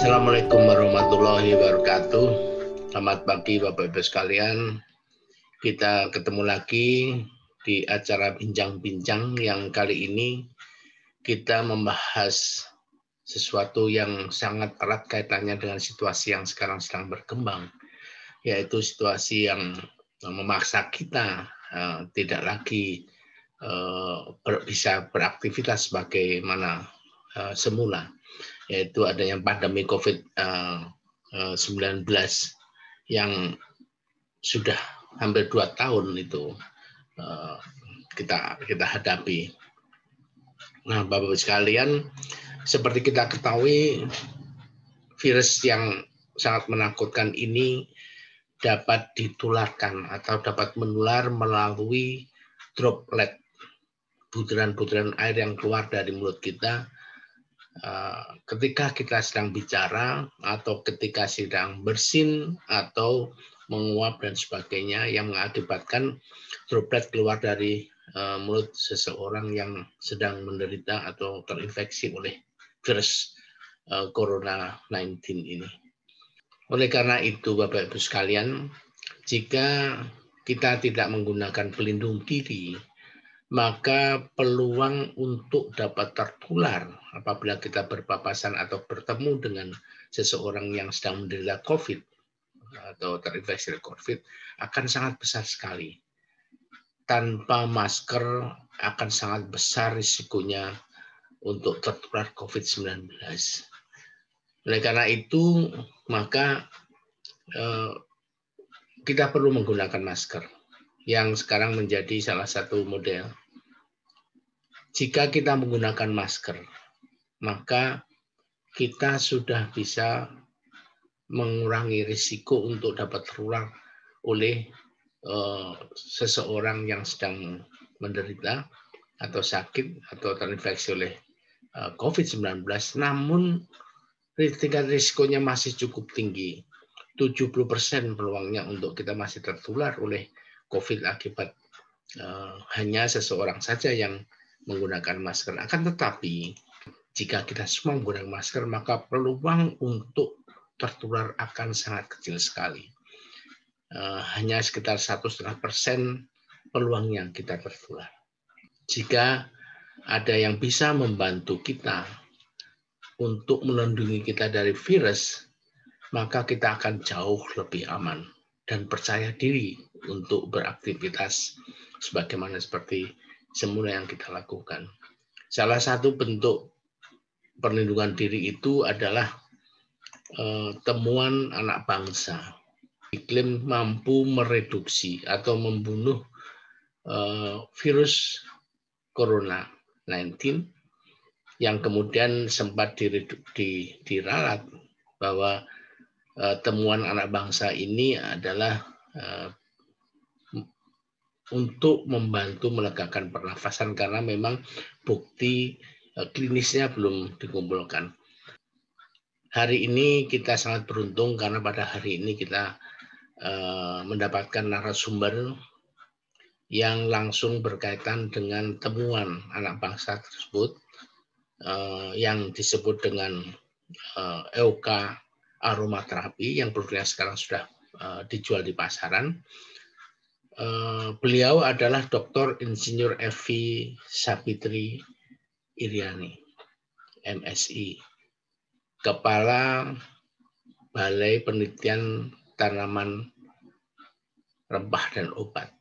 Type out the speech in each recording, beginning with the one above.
Assalamualaikum warahmatullahi wabarakatuh. Selamat pagi Bapak Ibu sekalian. Kita ketemu lagi di acara bincang-bincang yang kali ini kita membahas sesuatu yang sangat erat kaitannya dengan situasi yang sekarang sedang berkembang, yaitu situasi yang memaksa kita tidak lagi bisa beraktivitas sebagaimana semula, yaitu adanya pandemi COVID-19 yang sudah hampir 2 tahun itu kita hadapi. Nah, Bapak-Ibu sekalian, seperti kita ketahui, virus yang sangat menakutkan ini dapat ditularkan atau dapat menular melalui droplet, butiran-butiran air yang keluar dari mulut kita ketika kita sedang bicara atau ketika sedang bersin atau menguap dan sebagainya, yang mengakibatkan droplet keluar dari mulut seseorang yang sedang menderita atau terinfeksi oleh virus Corona 19 ini. Oleh karena itu, Bapak Ibu sekalian, jika kita tidak menggunakan pelindung diri, maka peluang untuk dapat tertular apabila kita berpapasan atau bertemu dengan seseorang yang sedang menderita COVID atau terinfeksi COVID akan sangat besar sekali. Tanpa masker akan sangat besar risikonya untuk tertular COVID-19. Oleh karena itu, maka kita perlu menggunakan masker yang sekarang menjadi salah satu model. Jika kita menggunakan masker, maka kita sudah bisa mengurangi risiko untuk dapat tertular oleh seseorang yang sedang menderita atau sakit atau terinfeksi oleh COVID-19. Namun tingkat risikonya masih cukup tinggi. 70% peluangnya untuk kita masih tertular oleh COVID akibat hanya seseorang saja yang menggunakan masker. Akan tetapi, jika kita semua menggunakan masker, maka peluang untuk tertular akan sangat kecil sekali. Hanya sekitar 1,5% peluangnya kita tertular. Jika ada yang bisa membantu kita untuk melindungi kita dari virus, maka kita akan jauh lebih aman dan percaya diri untuk beraktivitas sebagaimana seperti semula yang kita lakukan. Salah satu bentuk perlindungan diri itu adalah temuan anak bangsa. Diklaim mampu mereduksi atau membunuh virus Corona 19 yang kemudian sempat diralat bahwa temuan anak bangsa ini adalah untuk membantu melegakan pernafasan karena memang bukti klinisnya belum dikumpulkan. Hari ini kita sangat beruntung karena pada hari ini kita mendapatkan narasumber yang langsung berkaitan dengan temuan anak bangsa tersebut yang disebut dengan EOK aromaterapi yang produknya sekarang sudah dijual di pasaran. Beliau adalah Dr. Insinyur Evi Sapitri Iriani, MSI, Kepala Balai Penelitian Tanaman Rempah dan Obat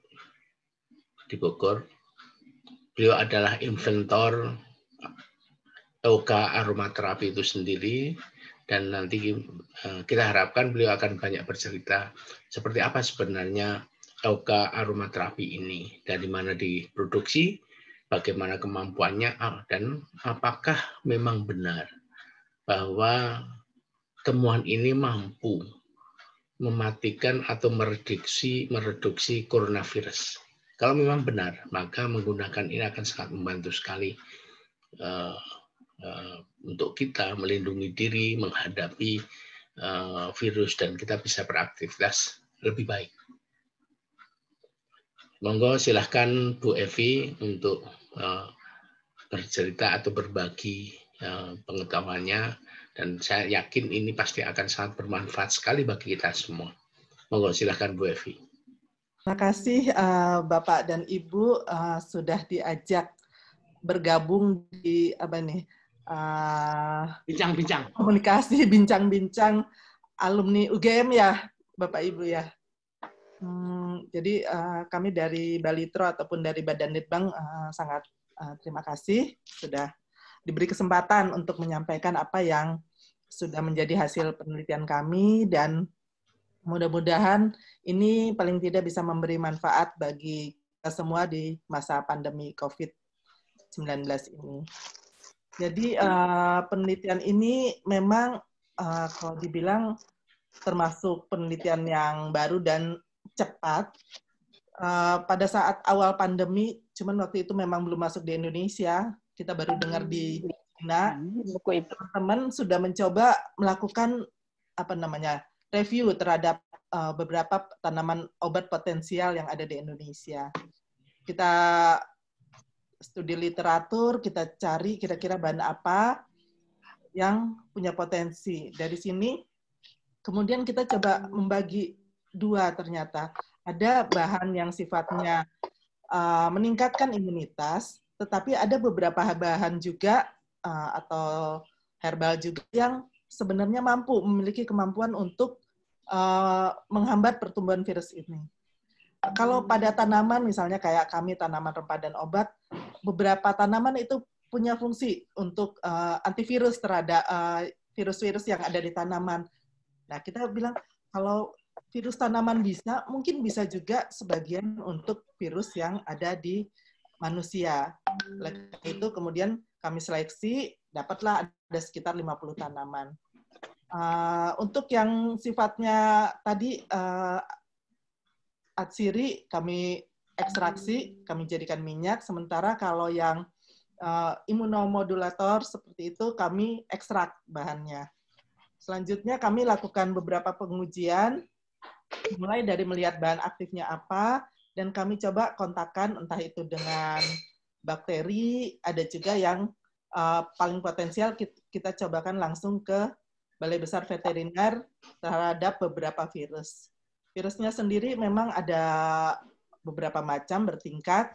di Bogor. Beliau adalah inventor EOK aromaterapi itu sendiri, dan nanti kita harapkan beliau akan banyak bercerita seperti apa sebenarnya EOK aromaterapi ini, dari mana diproduksi, bagaimana kemampuannya, dan apakah memang benar bahwa temuan ini mampu mematikan atau mereduksi coronavirus. Kalau memang benar, maka menggunakan ini akan sangat membantu sekali untuk kita melindungi diri menghadapi virus dan kita bisa beraktivitas lebih baik. Monggo silahkan Bu Evi untuk bercerita atau berbagi pengetahuannya Dan saya yakin ini pasti akan sangat bermanfaat sekali bagi kita semua. Monggo silakan Bu Evi. Terima kasih Bapak dan Ibu sudah diajak bergabung di bincang-bincang komunikasi, bincang-bincang alumni UGM ya Bapak Ibu ya. Jadi kami dari Balitro ataupun dari Badan Litbang sangat terima kasih sudah diberi kesempatan untuk menyampaikan apa yang sudah menjadi hasil penelitian kami, dan mudah-mudahan ini paling tidak bisa memberi manfaat bagi kita semua di masa pandemi COVID-19 ini. Jadi penelitian ini memang kalau dibilang termasuk penelitian yang baru dan cepat. Pada saat awal pandemi, cuman waktu itu memang belum masuk di Indonesia, kita baru dengar di China, teman-teman sudah mencoba melakukan review terhadap beberapa tanaman obat potensial yang ada di Indonesia. Kita studi literatur, kita cari kira-kira bahan apa yang punya potensi. Dari sini, kemudian kita coba membagi dua ternyata. Ada bahan yang sifatnya meningkatkan imunitas, tetapi ada beberapa bahan juga atau herbal juga yang sebenarnya memiliki kemampuan untuk menghambat pertumbuhan virus ini. Kalau pada tanaman, misalnya kayak kami tanaman rempah dan obat, beberapa tanaman itu punya fungsi untuk antivirus terhadap virus-virus yang ada di tanaman. Nah, kita bilang kalau virus tanaman bisa, mungkin bisa juga sebagian untuk virus yang ada di manusia. Oleh itu kemudian kami seleksi, dapatlah ada sekitar 50 tanaman. Untuk yang sifatnya tadi atsiri kami ekstraksi, kami jadikan minyak, sementara kalau yang imunomodulator seperti itu kami ekstrak bahannya. Selanjutnya kami lakukan beberapa pengujian, mulai dari melihat bahan aktifnya apa, dan kami coba kontakkan entah itu dengan bakteri, ada juga yang paling potensial kita cobakan langsung ke Balai Besar Veteriner terhadap beberapa virus. Virusnya sendiri memang ada beberapa macam bertingkat.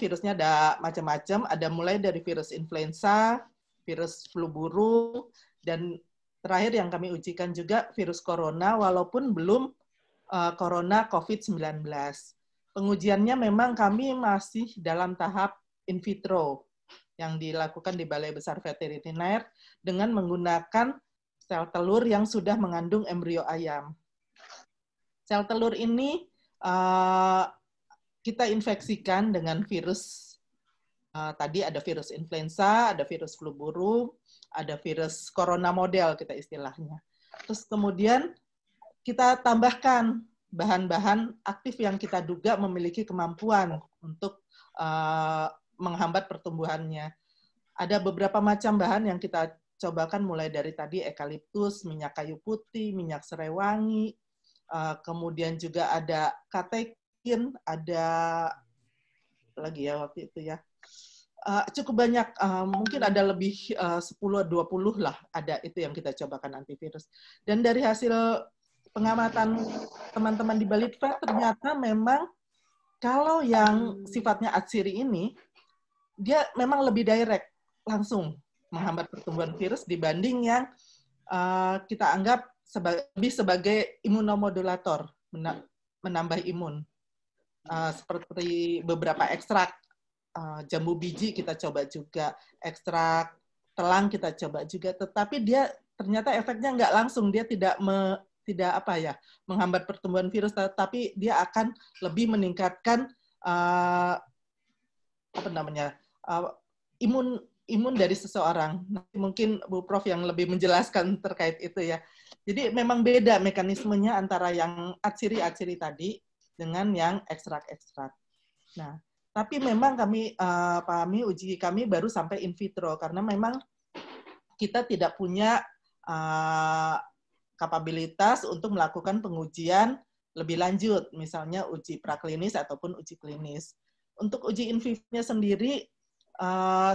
Virusnya ada macam-macam, ada mulai dari virus influenza, virus flu burung, dan terakhir yang kami ujikan juga virus corona, walaupun belum corona COVID-19. Pengujiannya memang kami masih dalam tahap in vitro yang dilakukan di Balai Besar Veteriner dengan menggunakan sel telur yang sudah mengandung embrio ayam. Sel telur ini kita infeksikan dengan virus. Tadi ada virus influenza, ada virus flu burung, ada virus corona model kita istilahnya. Terus kemudian kita tambahkan bahan-bahan aktif yang kita duga memiliki kemampuan untuk menghambat pertumbuhannya. Ada beberapa macam bahan yang kita cobakan mulai dari tadi eukaliptus, minyak kayu putih, minyak serai wangi, kemudian juga ada katekin, ada lagi ya waktu itu ya. Cukup banyak, mungkin ada lebih 10-20 lah ada itu yang kita cobakan antivirus. Dan dari hasil pengamatan teman-teman di Balitva ternyata memang kalau yang sifatnya atsiri ini, dia memang lebih direct, langsung menghambat pertumbuhan virus dibanding yang kita anggap lebih sebagai imunomodulator, menambah imun. Seperti beberapa ekstrak jambu biji kita coba juga, ekstrak telang kita coba juga, tetapi dia ternyata efeknya nggak langsung, dia tidak menghambat pertumbuhan virus, tapi dia akan lebih meningkatkan imun dari seseorang. Mungkin Bu Prof yang lebih menjelaskan terkait itu ya. Jadi memang beda mekanismenya antara yang atsiri tadi dengan yang ekstrak-ekstrak. Nah, tapi memang kami uji kami baru sampai in vitro karena memang kita tidak punya kapabilitas untuk melakukan pengujian lebih lanjut, misalnya uji praklinis ataupun uji klinis. Untuk uji in vivo-nya sendiri,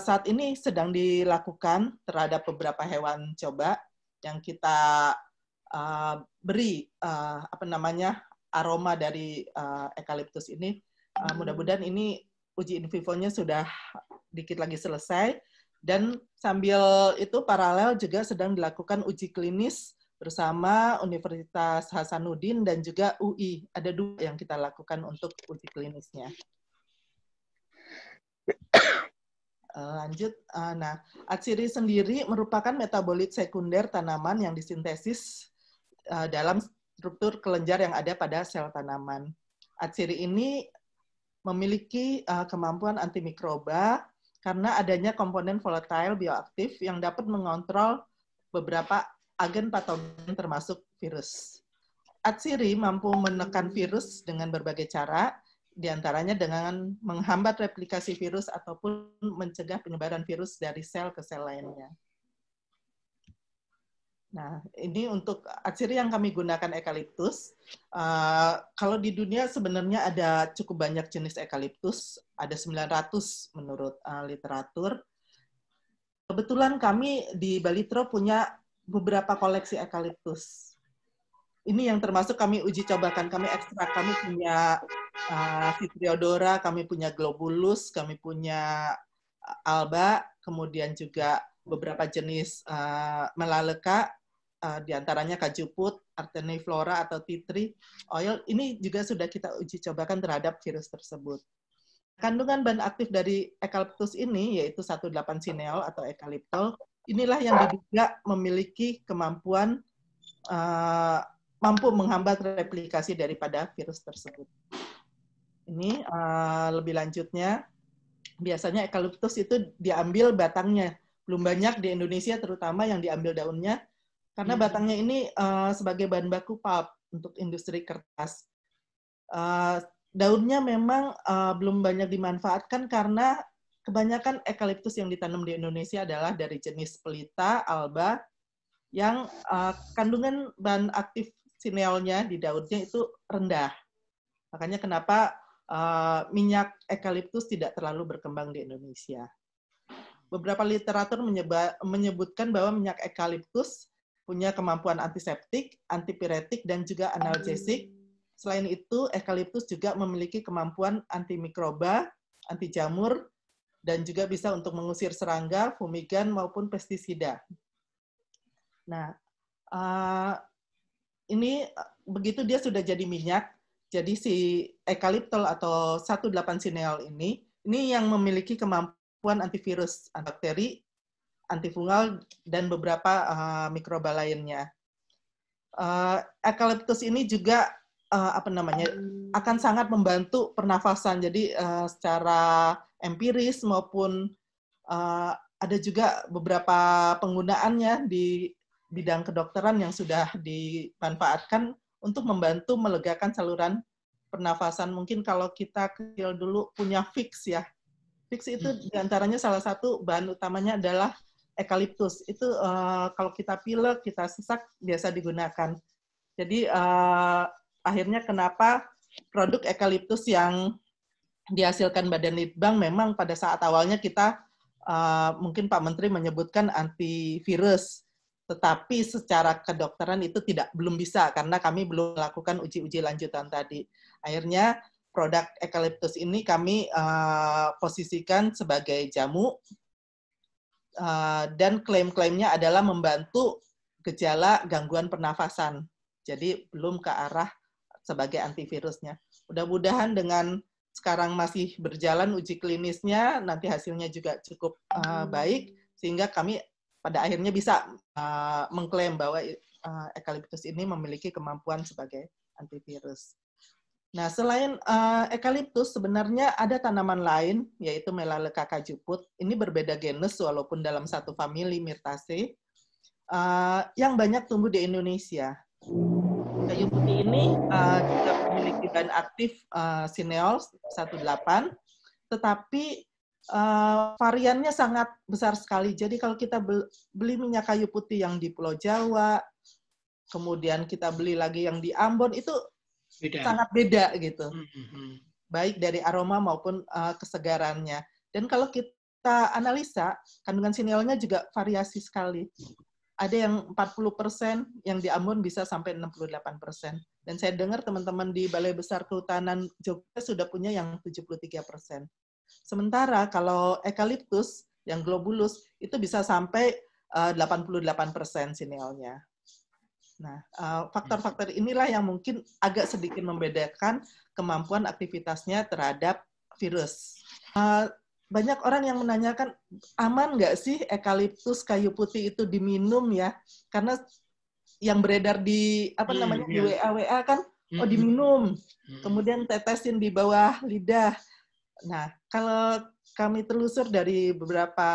Saat ini sedang dilakukan terhadap beberapa hewan coba yang kita beri aroma dari eukaliptus ini. Mudah-mudahan ini uji in vivo-nya sudah dikit lagi selesai, dan sambil itu paralel juga sedang dilakukan uji klinis bersama Universitas Hasanuddin dan juga UI. Ada 2 yang kita lakukan untuk uji klinisnya. Lanjut. Nah, atsiri sendiri merupakan metabolit sekunder tanaman yang disintesis dalam struktur kelenjar yang ada pada sel tanaman. Atsiri ini memiliki kemampuan antimikroba karena adanya komponen volatile bioaktif yang dapat mengontrol beberapa agen patogen termasuk virus. Atsiri mampu menekan virus dengan berbagai cara, diantaranya dengan menghambat replikasi virus ataupun mencegah penyebaran virus dari sel ke sel lainnya. Nah, ini untuk atsiri yang kami gunakan eukaliptus. Kalau di dunia sebenarnya ada cukup banyak jenis eukaliptus, ada 900 menurut literatur. Kebetulan kami di Balitro punya beberapa koleksi eukaliptus. Ini yang termasuk kami uji cobakan, kami ekstrak, kami punya Citriodora, kami punya Globulus, kami punya Alba, kemudian juga beberapa jenis Melaleuca, diantaranya Kajuput, Arteniflora atau Tea Tree Oil. Ini juga sudah kita uji cobakan terhadap virus tersebut. Kandungan bahan aktif dari eukaliptus ini yaitu 1,8-sineol atau eukaliptol. Inilah yang diduga memiliki kemampuan mampu menghambat replikasi daripada virus tersebut. Ini lebih lanjutnya, biasanya eukaliptus itu diambil batangnya. Belum banyak di Indonesia terutama yang diambil daunnya, karena batangnya ini sebagai bahan baku pulp untuk industri kertas. Daunnya memang belum banyak dimanfaatkan karena kebanyakan eukaliptus yang ditanam di Indonesia adalah dari jenis Pelita, Alba, yang kandungan bahan aktif sineolnya di daunnya itu rendah. Makanya kenapa minyak eukaliptus tidak terlalu berkembang di Indonesia. Beberapa literatur menyebutkan bahwa minyak eukaliptus punya kemampuan antiseptik, antipiretik, dan juga analgesik. Selain itu, eukaliptus juga memiliki kemampuan antimikroba, anti jamur, dan juga bisa untuk mengusir serangga, fumigan, maupun pestisida. Nah, ini begitu dia sudah jadi minyak, jadi si eukaliptol atau 1,8-sineol ini yang memiliki kemampuan antivirus, antibakteri, antifungal, dan beberapa mikroba lainnya. Eukaliptus ini juga akan sangat membantu pernafasan. Jadi secara empiris maupun ada juga beberapa penggunaannya di bidang kedokteran yang sudah dimanfaatkan untuk membantu melegakan saluran pernafasan. Mungkin kalau kita kecil dulu punya Vicks ya. Vicks itu diantaranya salah satu bahan utamanya adalah eukaliptus. Itu kalau kita pilek, kita sesak, biasa digunakan. Jadi akhirnya kenapa produk eukaliptus yang dihasilkan Badan Litbang memang pada saat awalnya kita mungkin Pak Menteri menyebutkan antivirus, tetapi secara kedokteran itu belum bisa karena kami belum melakukan uji-uji lanjutan tadi. Akhirnya produk eukaliptus ini kami posisikan sebagai jamu dan klaim-klaimnya adalah membantu gejala gangguan pernafasan. Jadi belum ke arah sebagai antivirusnya. Mudah-mudahan dengan sekarang masih berjalan uji klinisnya, nanti hasilnya juga cukup baik, sehingga kami pada akhirnya bisa mengklaim bahwa eukaliptus ini memiliki kemampuan sebagai antivirus. Nah, selain eukaliptus, sebenarnya ada tanaman lain, yaitu Melaleuca kajuput. Ini berbeda genus, walaupun dalam satu famili Myrtaceae, yang banyak tumbuh di Indonesia. Kayu putih ini juga memiliki bahan aktif sineol 1,8, tetapi variannya sangat besar sekali. Jadi kalau kita beli minyak kayu putih yang di Pulau Jawa, kemudian kita beli lagi yang di Ambon, itu sangat beda gitu. Baik dari aroma maupun kesegarannya. Dan kalau kita kita analisa, kandungan sineolnya juga variasi sekali. Ada yang 40%, yang di Ambon bisa sampai 68%. Dan saya dengar teman-teman di Balai Besar Kehutanan Jogja sudah punya yang 73%. Sementara kalau eukaliptus yang globulus itu bisa sampai 88% sineolnya. Nah, faktor-faktor inilah yang mungkin agak sedikit membedakan kemampuan aktivitasnya terhadap virus. Banyak orang yang menanyakan, aman nggak sih eukaliptus kayu putih itu diminum ya? Karena yang beredar di di WA kan, oh diminum, kemudian tetesin di bawah lidah. Nah, kalau kami telusur dari beberapa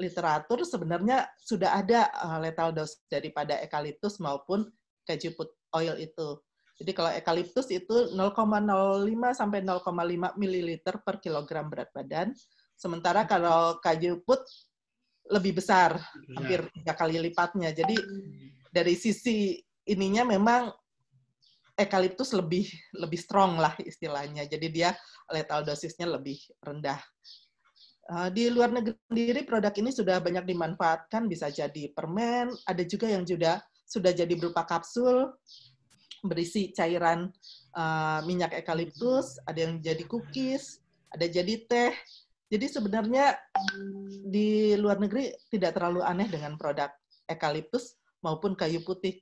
literatur, sebenarnya sudah ada lethal dose daripada eukaliptus maupun cajuput oil itu. Jadi kalau eukaliptus itu 0,05 sampai 0,5 ml per kilogram berat badan. Sementara kalau cajuput lebih besar, hampir 3 kali lipatnya. Jadi dari sisi ininya memang eukaliptus lebih strong lah istilahnya. Jadi dia lethal dosisnya lebih rendah. Di luar negeri sendiri produk ini sudah banyak dimanfaatkan, bisa jadi permen, ada juga yang sudah jadi berupa kapsul berisi cairan minyak eukaliptus, ada yang jadi cookies, ada jadi teh. Jadi sebenarnya di luar negeri tidak terlalu aneh dengan produk eukaliptus maupun kayu putih.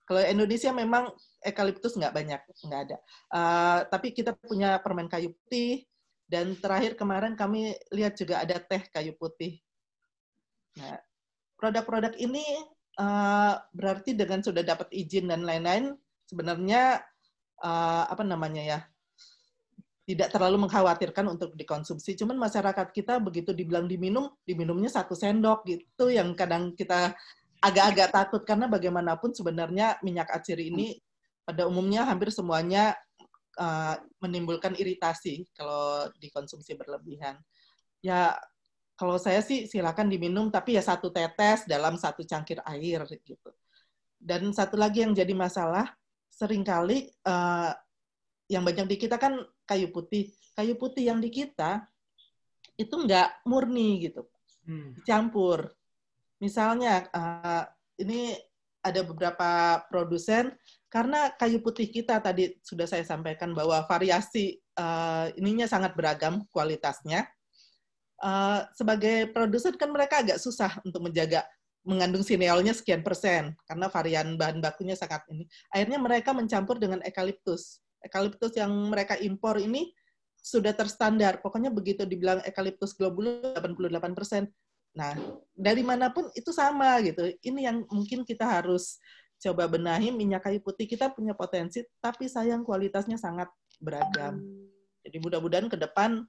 Kalau Indonesia memang eukaliptus nggak banyak, nggak ada. Tapi kita punya permen kayu putih, dan terakhir kemarin kami lihat juga ada teh kayu putih. Nah, produk-produk ini berarti dengan sudah dapat izin dan lain-lain, sebenarnya tidak terlalu mengkhawatirkan untuk dikonsumsi. Cuman masyarakat kita begitu dibilang diminumnya 1 sendok gitu, yang kadang kita agak-agak takut, karena bagaimanapun sebenarnya minyak atsiri ini pada umumnya hampir semuanya menimbulkan iritasi kalau dikonsumsi berlebihan. Ya, kalau saya sih silakan diminum, tapi ya 1 tetes dalam 1 cangkir air gitu. Dan satu lagi yang jadi masalah, seringkali yang banyak di kita kan kayu putih. Kayu putih yang di kita itu nggak murni gitu, dicampur. Misalnya, ini ada beberapa produsen, karena kayu putih kita tadi sudah saya sampaikan bahwa variasi ininya sangat beragam kualitasnya. Sebagai produsen kan mereka agak susah untuk menjaga mengandung sineolnya sekian persen, karena varian bahan bakunya sangat ini. Akhirnya mereka mencampur dengan eukaliptus. Eukaliptus yang mereka impor ini sudah terstandar. Pokoknya begitu dibilang eukaliptus globulus 88%. Nah, dari manapun itu sama gitu. Ini yang mungkin kita harus coba benahi. Minyak kayu putih kita punya potensi, tapi sayang kualitasnya sangat beragam. Jadi mudah-mudahan ke depan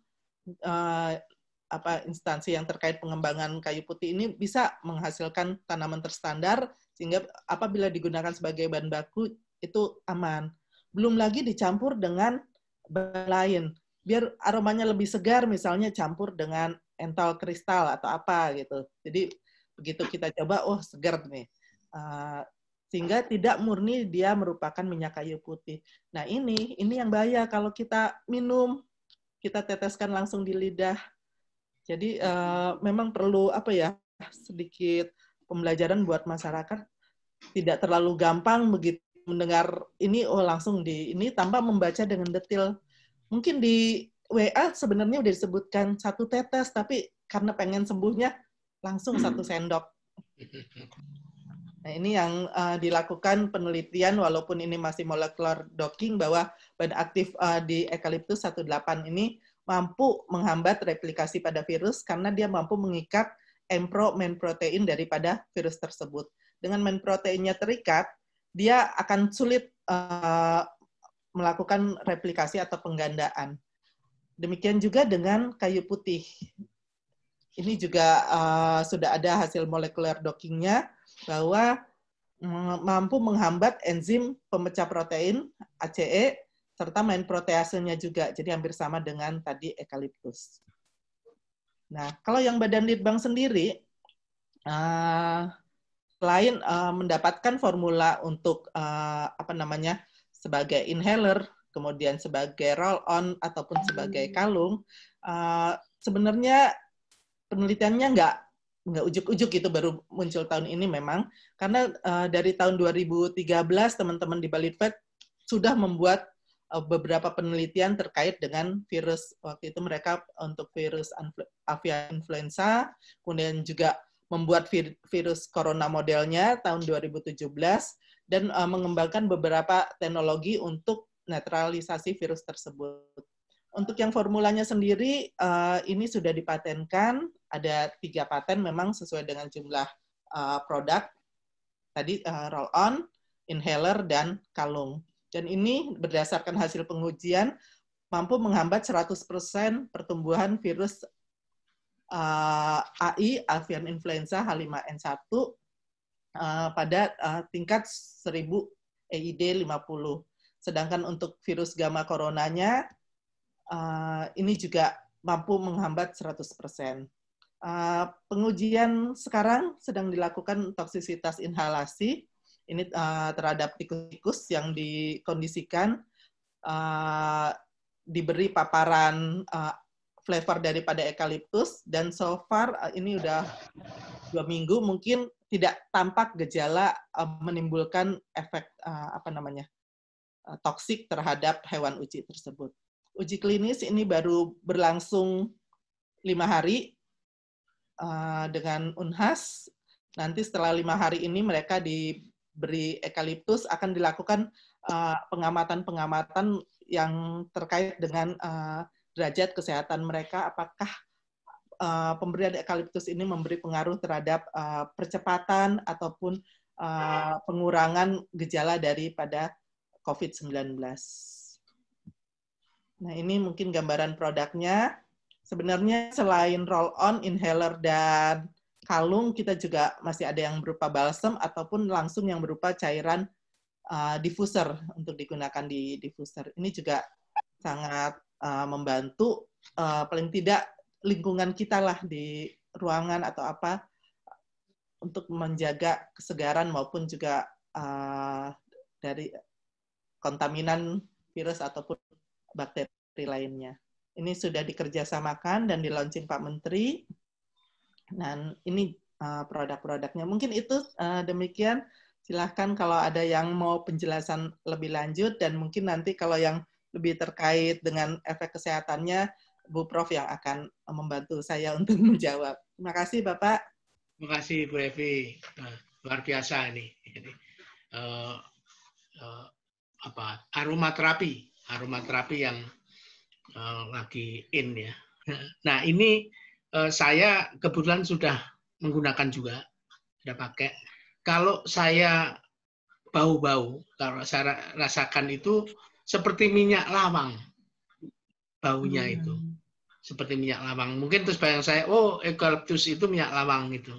instansi yang terkait pengembangan kayu putih ini bisa menghasilkan tanaman terstandar, sehingga apabila digunakan sebagai bahan baku itu aman. Belum lagi dicampur dengan bahan lain. Biar aromanya lebih segar, misalnya campur dengan entol kristal atau apa gitu. Jadi begitu kita coba, oh segar nih. Sehingga tidak murni dia merupakan minyak kayu putih. Nah ini yang bahaya kalau kita minum, kita teteskan langsung di lidah. Jadi memang perlu sedikit pembelajaran buat masyarakat. Tidak terlalu gampang begitu mendengar ini, oh langsung ini tanpa membaca dengan detail. Mungkin di WA sebenarnya udah disebutkan 1 tetes, tapi karena pengen sembuhnya langsung 1 sendok. Nah, ini yang dilakukan penelitian, walaupun ini masih molecular docking, bahwa bahan aktif di eukaliptus 18 ini mampu menghambat replikasi pada virus karena dia mampu mengikat M-pro main protein daripada virus tersebut. Dengan main proteinnya terikat, dia akan sulit melakukan replikasi atau penggandaan. Demikian juga dengan kayu putih. Ini juga sudah ada hasil molecular dockingnya, bahwa mampu menghambat enzim pemecah protein ACE serta main proteasenya juga, jadi hampir sama dengan tadi eukaliptus. Nah, kalau yang Badan Litbang sendiri, selain mendapatkan formula untuk sebagai inhaler, kemudian sebagai roll-on ataupun sebagai kalung, sebenarnya penelitiannya nggak ujuk-ujuk gitu, baru muncul tahun ini memang, karena dari tahun 2013 teman-teman di Balitvet sudah membuat beberapa penelitian terkait dengan virus. Waktu itu mereka untuk virus avian influenza, kemudian juga membuat virus corona modelnya tahun 2017, dan mengembangkan beberapa teknologi untuk netralisasi virus tersebut. Untuk yang formulanya sendiri, ini sudah dipatenkan, ada 3 paten memang sesuai dengan jumlah produk, tadi roll-on, inhaler, dan kalung. Dan ini berdasarkan hasil pengujian, mampu menghambat 100% pertumbuhan virus AI, avian influenza H5N1, pada tingkat 1000 EID 50. Sedangkan untuk virus gamma coronanya, ini juga mampu menghambat 100%. Pengujian sekarang sedang dilakukan toksisitas inhalasi, ini terhadap tikus-tikus yang dikondisikan, diberi paparan flavor daripada eukaliptus, dan so far ini udah 2 minggu, mungkin tidak tampak gejala menimbulkan efek toksik terhadap hewan uji tersebut. Uji klinis ini baru berlangsung 5 hari dengan Unhas. Nanti setelah 5 hari ini mereka diberi eukaliptus, akan dilakukan pengamatan-pengamatan yang terkait dengan derajat kesehatan mereka, apakah pemberian eukaliptus ini memberi pengaruh terhadap percepatan ataupun pengurangan gejala daripada COVID-19. Nah, ini mungkin gambaran produknya. Sebenarnya selain roll-on, inhaler, dan kalung, kita juga masih ada yang berupa balsam ataupun langsung yang berupa cairan diffuser untuk digunakan di diffuser. Ini juga sangat membantu, paling tidak lingkungan kita lah di ruangan atau apa, untuk menjaga kesegaran maupun juga dari kontaminan virus ataupun bakteri lainnya. Ini sudah dikerjasamakan dan di-launching Pak Menteri. Dan ini produk-produknya. Mungkin itu demikian. Silahkan kalau ada yang mau penjelasan lebih lanjut, dan mungkin nanti kalau yang lebih terkait dengan efek kesehatannya, Bu Prof yang akan membantu saya untuk menjawab. Terima kasih, Bapak. Terima kasih, Bu Evi. Luar biasa ini. Aromaterapi yang lagi in ya. Nah, ini saya kebetulan sudah menggunakan juga, sudah pakai. Kalau saya bau-bau, kalau saya rasakan itu seperti minyak lawang, baunya itu seperti minyak lawang. Mungkin terus bayang saya, oh eukaliptus itu minyak lawang itu.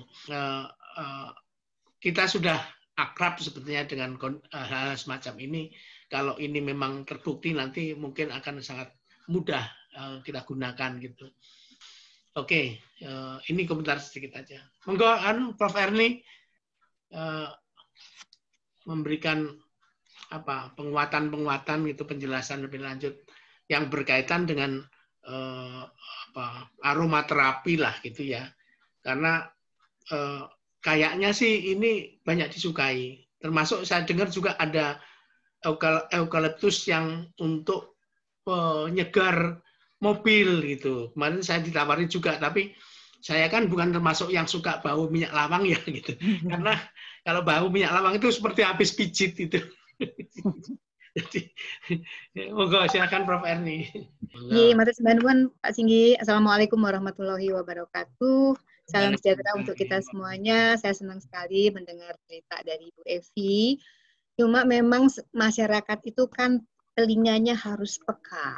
Kita sudah akrab sepertinya dengan hal semacam ini. Kalau ini memang terbukti, nanti mungkin akan sangat mudah kita gunakan gitu. Oke, ini komentar sedikit aja. Monggo, Prof. Erni memberikan penguatan gitu, penjelasan lebih lanjut yang berkaitan dengan aromaterapi lah gitu ya. Karena kayaknya sih ini banyak disukai. Termasuk saya dengar juga ada eukaliptus yang untuk penyegar mobil gitu. Kemarin saya ditawari juga, tapi saya kan bukan termasuk yang suka bau minyak lawang ya gitu. Karena kalau bau minyak lawang itu seperti habis pijit itu. Jadi, monggo silakan Prof. Erni. Iya, matur nuwun Pak Singgi. Assalamualaikum warahmatullahi wabarakatuh. Salam sejahtera untuk kita semuanya. Saya senang sekali mendengar cerita dari Bu Evi. Cuma memang masyarakat itu kan telinganya harus peka.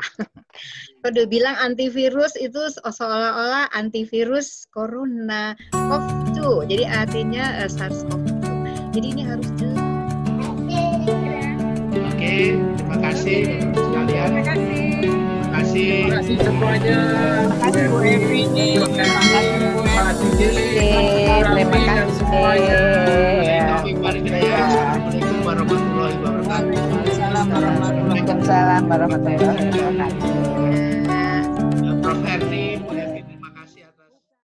Udah bilang antivirus itu seolah-olah antivirus corona COVID-2. Jadi artinya SARS-CoV-2. Jadi ini harus jelas. Oke, terima kasih sekalian. Terima kasih semuanya. Terima kasih Bu Evi. Terima kasih semuanya. Assalamualaikum warahmatullahi wabarakatuh. Waalaikumsalam warahmatullahi wabarakatuh.